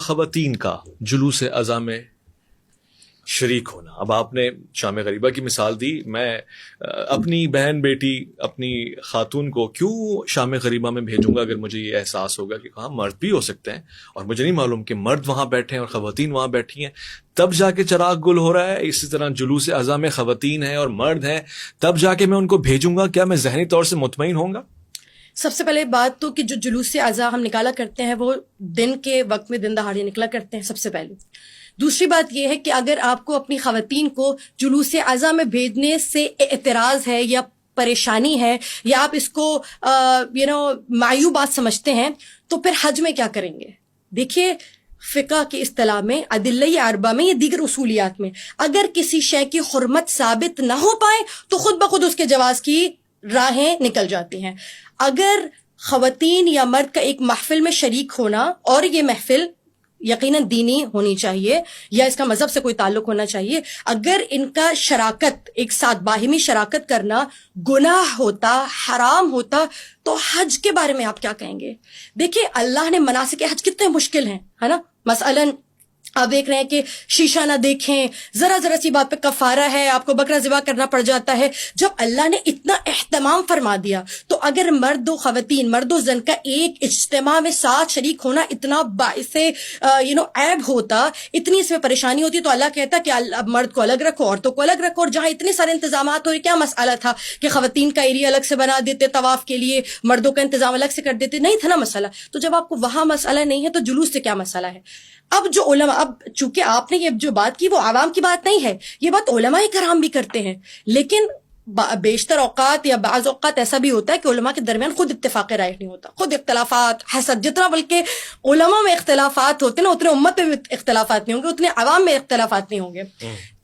خواتین کا جلوس اذاں میں شریک ہونا. اب آپ نے شام غریبہ کی مثال دی. میں اپنی بہن بیٹی اپنی خاتون کو کیوں شام غریبہ میں بھیجوں گا اگر مجھے یہ احساس ہوگا کہ ہاں مرد بھی ہو سکتے ہیں اور مجھے نہیں معلوم کہ مرد وہاں بیٹھے ہیں اور خواتین وہاں بیٹھی ہیں, تب جا کے چراغ گل ہو رہا ہے. اسی طرح جلوس اذاں میں خواتین ہیں اور مرد ہیں, تب جا کے میں ان کو بھیجوں گا. کیا میں ذہنی طور سے مطمئن ہوں گا؟ سب سے پہلے بات تو کہ جو جلوس اذاں ہم نکالا کرتے ہیں وہ دن کے وقت میں دن دہاڑے نکلا کرتے ہیں سب سے پہلے. دوسری بات یہ ہے کہ اگر آپ کو اپنی خواتین کو جلوس اذاں میں بھیجنے سے اعتراض ہے یا پریشانی ہے یا آپ اس کو معیوب بات سمجھتے ہیں تو پھر حج میں کیا کریں گے؟ دیکھیے فقہ کی اصطلاح میں ادلہ اربعہ میں یا دیگر اصولیات میں اگر کسی شے کی حرمت ثابت نہ ہو پائے تو خود بخود اس کے جواز کی راہیں نکل جاتی ہیں. اگر خواتین یا مرد کا ایک محفل میں شریک ہونا, اور یہ محفل یقیناً دینی ہونی چاہیے یا اس کا مذہب سے کوئی تعلق ہونا چاہیے, اگر ان کا شراکت ایک ساتھ باہمی شراکت کرنا گناہ ہوتا, حرام ہوتا, تو حج کے بارے میں آپ کیا کہیں گے؟ دیکھیں اللہ نے مناسک حج کتنے مشکل ہیں, ہے نا. مثلاً آپ دیکھ رہے ہیں کہ شیشہ نہ دیکھیں, ذرا سی بات پہ کفارہ ہے, آپ کو بکرا ذبح کرنا پڑ جاتا ہے. جب اللہ نے اتنا اہتمام فرما دیا تو اگر مرد و خواتین, مرد و زن کا ایک اجتماع میں ساتھ شریک ہونا اتنا باعث عیب ہوتا, اتنی اس میں پریشانی ہوتی, تو اللہ کہتا کہ مرد کو الگ رکھو, عورتوں کو الگ رکھو. اور جہاں اتنے سارے انتظامات ہو رہے, کیا مسئلہ تھا کہ خواتین کا ایریا الگ سے بنا دیتے طواف کے لیے, مردوں کا انتظام الگ سے کر دیتے؟ نہیں تھا نا مسئلہ. تو جب آپ کو وہاں مسئلہ نہیں ہے تو جلوس سے کیا مسئلہ ہے؟ اب جو علماء, اب چونکہ آپ نے یہ جو بات کی وہ عوام کی بات نہیں ہے, یہ بات علماء کرام بھی کرتے ہیں, لیکن بیشتر اوقات یا بعض اوقات ایسا بھی ہوتا ہے کہ علماء کے درمیان خود اتفاق رائے نہیں ہوتا, خود اختلافات, حسد, جتنا بلکہ علماء میں اختلافات ہوتے ہیں نا اتنے امت میں اختلافات نہیں ہوں گے, اتنے عوام میں اختلافات نہیں ہوں گے.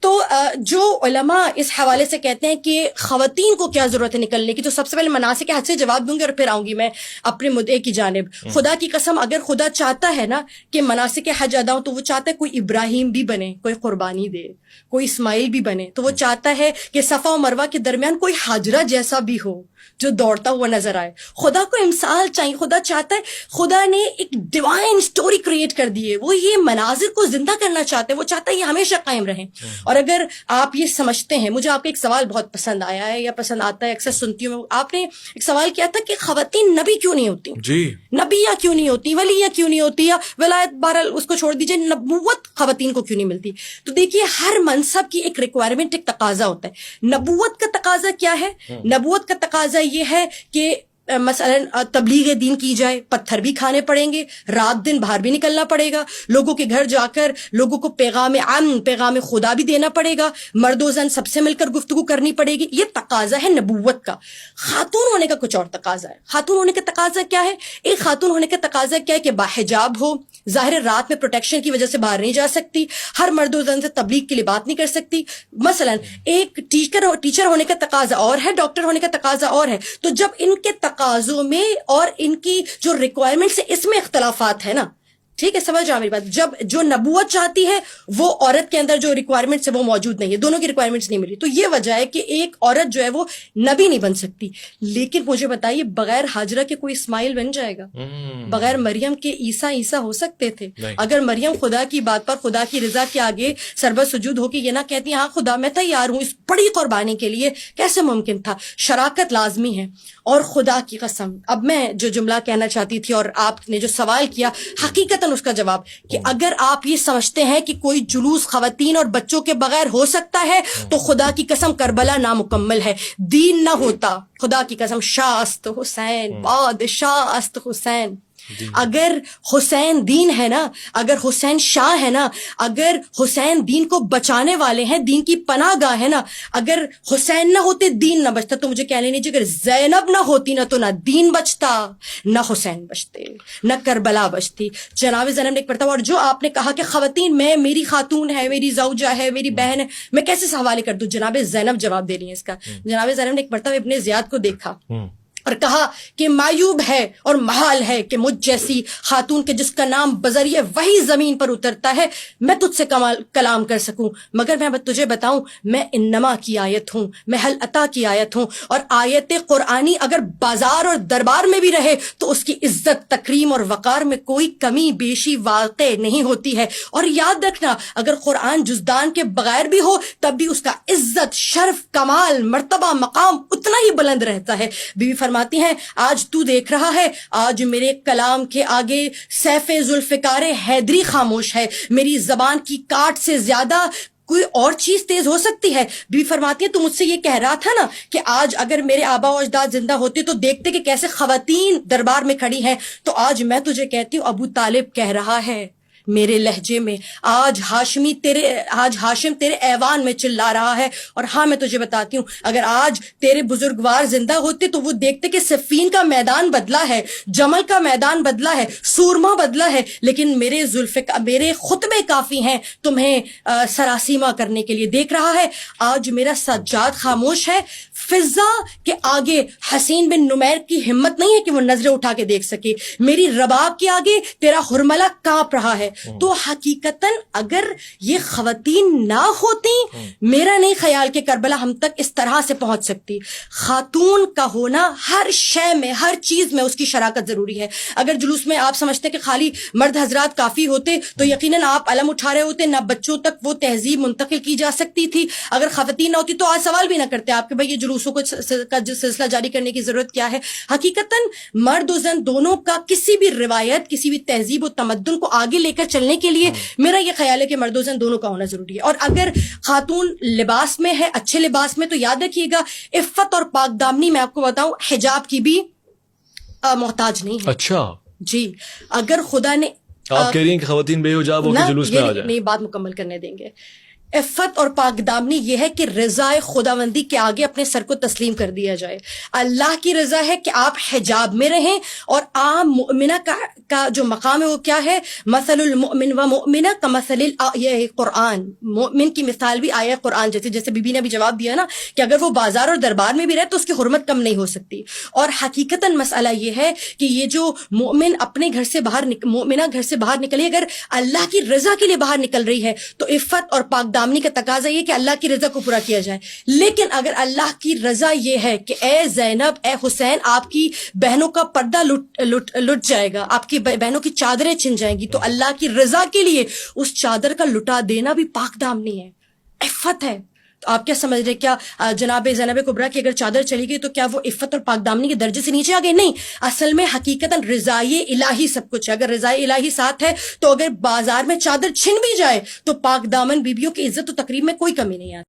تو جو علماء اس حوالے سے کہتے ہیں کہ خواتین کو کیا ضرورت ہے نکلنے کی, تو سب سے پہلے مناسک حج سے جواب دوں گی اور پھر آؤں گی میں اپنے مدعے کی جانب. خدا کی قسم اگر خدا چاہتا ہے نا کہ مناسک حج ادا ہو, تو وہ چاہتا ہے کوئی ابراہیم بھی بنے, کوئی قربانی دے, کوئی اسماعیل بھی بنے. تو وہ چاہتا ہے کہ صفا و مروہ کے درمیان کوئی حاجرہ جیسا بھی ہو جو دوڑتا ہوا نظر آئے. خدا کو امثال چاہیے, خدا چاہتا ہے, خدا نے ایک ڈیوائن سٹوری کریٹ کر دی ہے, وہ یہ مناظر کو زندہ کرنا چاہتے ہیں, وہ چاہتا ہے یہ ہمیشہ قائم رہیں. اور اگر آپ یہ سمجھتے ہیں, مجھے آپ کا ایک سوال بہت پسند آیا ہے یا پسند آتا ہے, اکثر سنتی ہوں, آپ نے ایک سوال کیا تھا کہ خواتین نبی کیوں نہیں ہوتی, جی نبیہ کیوں نہیں ہوتی, ولیہ کیوں نہیں ہوتی, یا ولایت بہرحال اس کو چھوڑ دیجیے, نبوت خواتین کو کیوں نہیں ملتی. تو دیکھیے ہر منصب کی ایک ریکوائرمنٹ, ایک تقاضا ہوتا ہے. نبوت کا تقاضا کیا ہے؟ نبوت کا تقاضا یہ ہے کہ مثلا تبلیغ دین کی جائے, پتھر بھی کھانے پڑیں گے, رات دن باہر بھی نکلنا پڑے گا, لوگوں کے گھر جا کر لوگوں کو پیغام امن, پیغام خدا بھی دینا پڑے گا, مرد و زن سب سے مل کر گفتگو کرنی پڑے گی. یہ تقاضا ہے نبوت کا. خاتون ہونے کا کچھ اور تقاضا ہے. خاتون ہونے کا تقاضا کیا ہے؟ ایک خاتون ہونے کا تقاضا کیا ہے کہ باحجاب ہو, ظاہر رات میں پروٹیکشن کی وجہ سے باہر نہیں جا سکتی, ہر مرد و زن سے تبلیغ کے لیے بات نہیں کر سکتی. مثلا ایک ٹیچر ہونے کا تقاضا اور ہے, ڈاکٹر ہونے کا تقاضا اور ہے. تو جب ان کے تقاضوں میں اور ان کی جو ریکوائرمنٹس ہے اس میں اختلافات ہے نا, ٹھیک ہے, سمجھ جاؤ میری بات. جب جو نبوت چاہتی ہے وہ عورت کے اندر جو ریکوائرمنٹس ہے وہ موجود نہیں ہے, دونوں کی ریکوائرمنٹس نہیں ملی. تو یہ وجہ ہے کہ ایک عورت جو ہے وہ نبی نہیں بن سکتی. لیکن مجھے بتائیے بغیر ہاجرہ کے کوئی اسماعیل بن جائے گا؟ بغیر مریم کے عیسیٰ ہو سکتے تھے؟ اگر مریم خدا کی بات پر, خدا کی رضا کے آگے سربت سجود ہو کے یہ نہ کہتی ہاں خدا میں تیار ہوں اس بڑی قربانی کے لیے, کیسے ممکن تھا؟ شراکت لازمی ہے. اور خدا کی قسم اب میں جو جملہ کہنا چاہتی تھی اور آپ نے جو سوال کیا, حقیقتاً اس کا جواب کہ اگر آپ یہ سمجھتے ہیں کہ کوئی جلوس خواتین اور بچوں کے بغیر ہو سکتا ہے تو خدا کی قسم کربلا نامکمل ہے, دین نہ ہوتا. خدا کی قسم شاست حسین, بادشاست حسین. اگر حسین دین ہے نا, اگر حسین شاہ ہے نا, اگر حسین دین کو بچانے والے ہیں, دین کی پناہ گاہ ہے نا, اگر حسین نہ ہوتے دین نہ بچتا. تو مجھے کہنے نہیں, اگر زینب نہ ہوتی نا تو نہ دین بچتا, نہ حسین بچتے, نہ کربلا بچتی. جناب زینب نے ایک مرتبہ, اور جو آپ نے کہا کہ خواتین میں, میری خاتون ہے, میری زوجہ ہے, میری بہن ہے, میں کیسے حوالے کر دوں؟ جناب زینب جواب دے رہی ہیں اس کا. جناب زینب نے ایک مرتبہ ابن زیاد کو دیکھا, اور کہا کہ معیوب ہے اور محال ہے کہ مجھ جیسی خاتون کے جس کا نام بذریعہ وہی زمین پر اترتا ہے میں تجھ سے کلام کر سکوں، مگر میں تجھے بتاؤں میں انما کی آیت ہوں، میں حل عطا کی آیت ہوں، اور آیت قرآنی اگر بازار اور دربار میں بھی رہے تو اس کی عزت تکریم اور وقار میں کوئی کمی بیشی واقع نہیں ہوتی ہے۔ اور یاد رکھنا اگر قرآن جزدان کے بغیر بھی ہو تب بھی اس کا عزت، شرف، کمال، مرتبہ، مقام اتنا ہی بلند رہتا ہے۔ بیوی فرماتی ہیں آج تو دیکھ رہا ہے آج میرے کلام کے آگے سیف ذوالفقار حیدری خاموش ہے، میری زبان کی کاٹ سے زیادہ کوئی اور چیز تیز ہو سکتی ہے؟ بیوی فرماتی ہے تو مجھ سے یہ کہہ رہا تھا نا کہ آج اگر میرے آبا و اجداد زندہ ہوتے تو دیکھتے کہ کیسے خواتین دربار میں کھڑی ہیں، تو آج میں تجھے کہتی ہوں ابو طالب کہہ رہا ہے میرے لہجے میں آج ہاشم تیرے ایوان میں چلا رہا ہے۔ اور ہاں میں تجھے بتاتی ہوں اگر آج تیرے بزرگوار زندہ ہوتے تو وہ دیکھتے کہ صفین کا میدان بدلا ہے، جمل کا میدان بدلا ہے، سورما بدلا ہے، لیکن میرے خطبے کافی ہیں تمہیں سراسیمہ کرنے کے لیے۔ دیکھ رہا ہے آج میرا سجاد خاموش ہے، فضا کے آگے حسین بن نمیر کی ہمت نہیں ہے کہ وہ نظریں اٹھا کے دیکھ سکے، میری رباب کے آگے تیرا حرملہ کانپ رہا ہے۔ تو حقیقتاً اگر یہ خواتین نہ ہوتی میرا نہیں خیال کہ کربلا ہم تک اس طرح سے پہنچ سکتی۔ خاتون کا ہونا ہر شے میں، ہر چیز میں اس کی شراکت ضروری ہے۔ اگر جلوس میں آپ سمجھتے کہ خالی مرد حضرات کافی ہوتے تو یقیناً آپ علم اٹھا رہے ہوتے، نہ بچوں تک وہ تہذیب منتقل کی جا سکتی تھی۔ اگر خواتین نہ ہوتی تو آج سوال بھی نہ کرتے آپ کہ بھائی یہ جلوسوں کا جو سلسلہ جاری کرنے کی ضرورت کیا ہے۔ حقیقتاً مرد و زن دونوں کا کسی بھی روایت، کسی بھی تہذیب و تمدن کو آگے لے کر چلنے کے لیے میرا یہ خیال ہے کہ مرد و زن دونوں کا ہونا ضروری ہے۔ اور اگر خاتون لباس میں ہے، اچھے لباس میں، تو یاد رکھیے گا عفت اور پاک دامنی میں آپ کو بتاؤں حجاب کی بھی محتاج نہیں ہے۔ اچھا جی، اگر خدا نے آپ کہہ رہی ہیں کہ خواتین بے حجاب ہو کے جلوس میں آ جائیں؟ نہیں، بات مکمل کرنے دیں گے۔ عفت اور پاک دامنی یہ ہے کہ رضا خداوندی کے آگے اپنے سر کو تسلیم کر دیا جائے۔ اللہ کی رضا ہے کہ آپ حجاب میں رہیں، اور عام مؤمنہ کا جو مقام ہے وہ کیا ہے؟ مثل المؤمن و مؤمنہ کمثل الآیہ قرآن، مومن کی مثال بھی آیہ قرآن جیسے بی بی نے بھی جواب دیا نا کہ اگر وہ بازار اور دربار میں بھی رہے تو اس کی حرمت کم نہیں ہو سکتی۔ اور حقیقتاً مسئلہ یہ ہے کہ یہ جو مومن اپنے گھر سے باہر مومنہ گھر سے باہر نکلی، اگر اللہ کی رضا کے لیے باہر نکل رہی ہے تو عفت اور پاک دامنی کا تقاضا یہ کہ اللہ کی رضا کو پورا کیا جائے۔ لیکن اگر اللہ کی رضا یہ ہے کہ اے زینب، اے حسین، آپ کی بہنوں کا پردہ لٹ جائے گا، آپ کی بہنوں کی چادریں چھن جائیں گی، تو اللہ کی رضا کے لیے اس چادر کا لٹا دینا بھی پاک دامنی ہے، عفت ہے۔ تو آپ کیا سمجھ رہے، کیا جناب زینب کبریٰ کی اگر چادر چلی گئی تو کیا وہ عفت اور پاک دامنی کے درجے سے نیچے آ گئے؟ نہیں، اصل میں حقیقتاً رضائے الہی سب کچھ ہے۔ اگر رضائے الہی ساتھ ہے تو اگر بازار میں چادر چھن بھی جائے تو پاک دامن بیبیوں کی عزت و تقریب میں کوئی کمی نہیں آتی۔